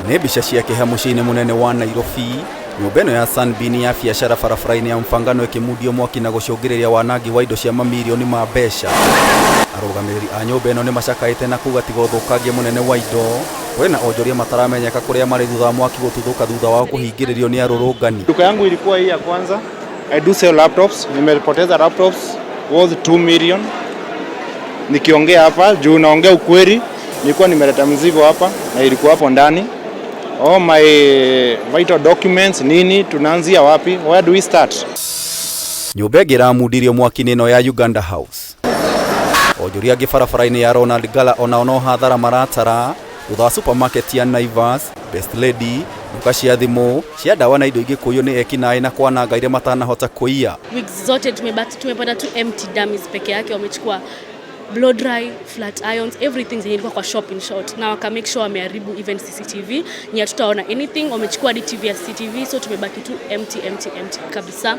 Nĩ mbica cia kĩeha mũciĩ-inĩ mũnene wa Nairobi. Nyũmba ĩno ya Sunbeam ya biacara barabara-inĩ ya Mfangano ĩkĩmundio mwaki na gũcũngĩrĩria wanangi wa indo cia mamirioni ma mbeca. Arũgamĩrĩri a nyũmba ĩno nĩ macakaĩte na kuuga tiga ũthũkangia mũnene wa indo. Kwĩna onjoria mataramenyeka kũrĩa marĩ thutha wa mwaki gũtuthũka thutha wa kũhingĩrĩrio nĩ arũrũngani. Duka yangu ilikuwa hii ya kwanza. I do sell laptops. Nimepoteza laptops worth 2 million. Nikiongea hapa juu naongea ukweli, nilikuwa nimeleta mzigo hapa na ilikuwa hapo ndani. Oh, my vital documents nini, tunaanzia wapi? Where do we start? Nyũmba ĩngĩ ĩramundirio mwaki-inĩ ĩno ya Uganda House. Onjoria angĩ barabara-inĩ ya Ronald Gala ona no hathara maratara thutha wa supermarket ya Naivas, Best Lady, duka cia thimũ, cia dawa na indo ingĩ kũiywo nĩ ekinaĩ na kwananga iria matanahota kũiya. Weeks zote tumepata tu empty dummies peke yake, wamechukua blow dry, flat irons, everything zenye ilikuwa kwa shop in short. Na waka make sure wameharibu even CCTV. Ni hatutaona anything, wamechukua DTV ya CCTV, so tumebaki tu empty kabisa.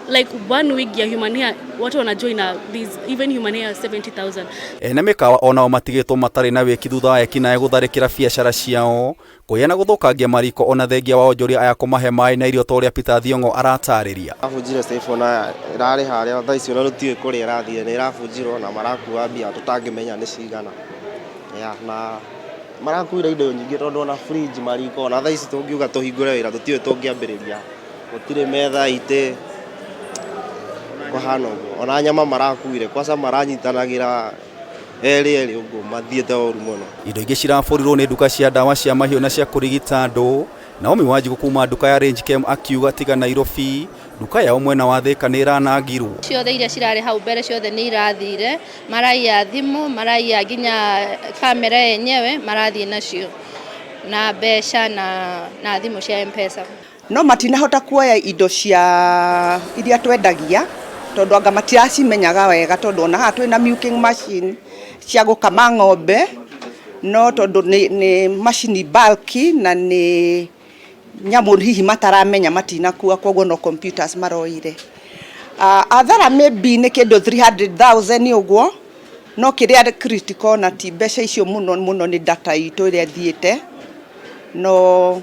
Like 1 week ya human hair, watu wanajoin na these even human hair 70,000. Ene mĩkawa onao matigĩtwo matarĩ na wĩki thutha wa ekinaĩ gũtharĩkĩra biacara ciao, kũiya na gũthũkangia mariko ona thengia wa onjoria aya kũmahe maĩ na irio ta ũrĩa Peter Thiong'o aratarĩria. Ahunjire Saifo na irarĩ harĩa thaa icio na rũtiĩ kũrĩa ĩrathire nĩ irabunjirwo na marakuua mbia tũtangĩmenya nĩ cigana. Na marakuire indo nyingĩ tondũ ona fridge mariko na thaa ici tũngiuga tũhingũre wĩra tũtiũĩ tũngĩambĩrĩria. Gũtirĩ metha itĩ kohano ona nyama marakuire kwaca maranyitanagĩra erĩ ũguo mathiĩte ũru mũno. Indo ingĩ cirabũrirwo nĩ duka cia dawa cia mahiũ na cia kũrigita andũ. Naomi Wanjigu kuma duka ya Range Chem akiuga tiga Nairobi, duka yao mwena wa Thika nĩ iranangirwo. Ciothe iria cirarĩ hau mbere ciothe nĩ irathire, maraiya thimũ, maraiya nginya kamera yenyewe marathiĩ nacio na mbeca na thimũ cia M-Pesa. No matinahota kuoya indo cia iria twendagia tondu anga matiracimenyaga wega tondu ona haha twina milking machine cia gũkama ng'ombe, no tondu ni machine bulky na ni nyamu hihi mataramenya matinakua koguo no computers maroire. Athara maybe ni kindu 300,000 uguo, no kiria critical na ti mbeca icio muno ni data itu iria thiite, no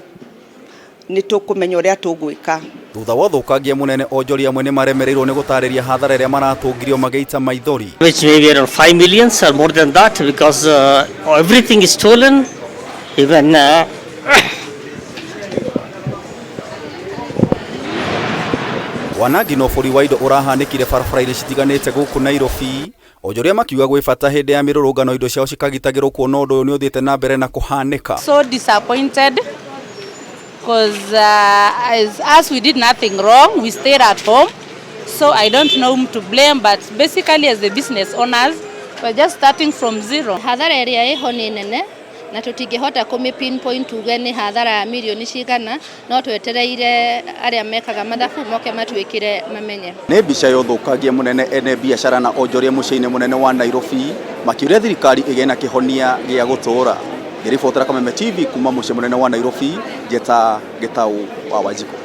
ni tukumenya uria tugwika. Thutha wa ũthũkangia mũnene onjoria amwe nĩ maremereirwo nĩ gũtarĩria hathara ĩrĩa maratũngirio magĩita maithori. Which may be around 5 million or more than that because everything is stolen, even wanangi no bũri wa indo ũrahanĩkire barabara-inĩ citiganĩte gũkũ Nairobi. Onjoria makiuga gwĩ bata hĩndĩ ya mĩrũrũngano indo ciao cikagitagĩrwo kuona ũndũ ũyũ nĩ ũthiĩte na mbere na kũhanĩka. So disappointed because as we did nothing wrong, we stayed at home, so I don't know whom to blame, but basically as the business owners we're just starting from zero. Hathara ĩrĩa ĩho nĩ nene na tũtingĩhota kũmĩ-pinpoint tuge nĩ hathara ya milioni cigana, no twetereire arĩa mekaga mathabu moke matuĩkire mamenye. Nĩ mbica ya ũthũkangia mũnene ene biacara na onjoria mũciĩ-inĩ mũnene wa Nairobi makĩũria thirikari ĩgĩe na kĩhonia gĩa gũtũũra. Ngĩribotera Kameme TV kuma mũciĩ mũnene wa Nairobi, Njeta Gĩtaũ wa Wanjiku.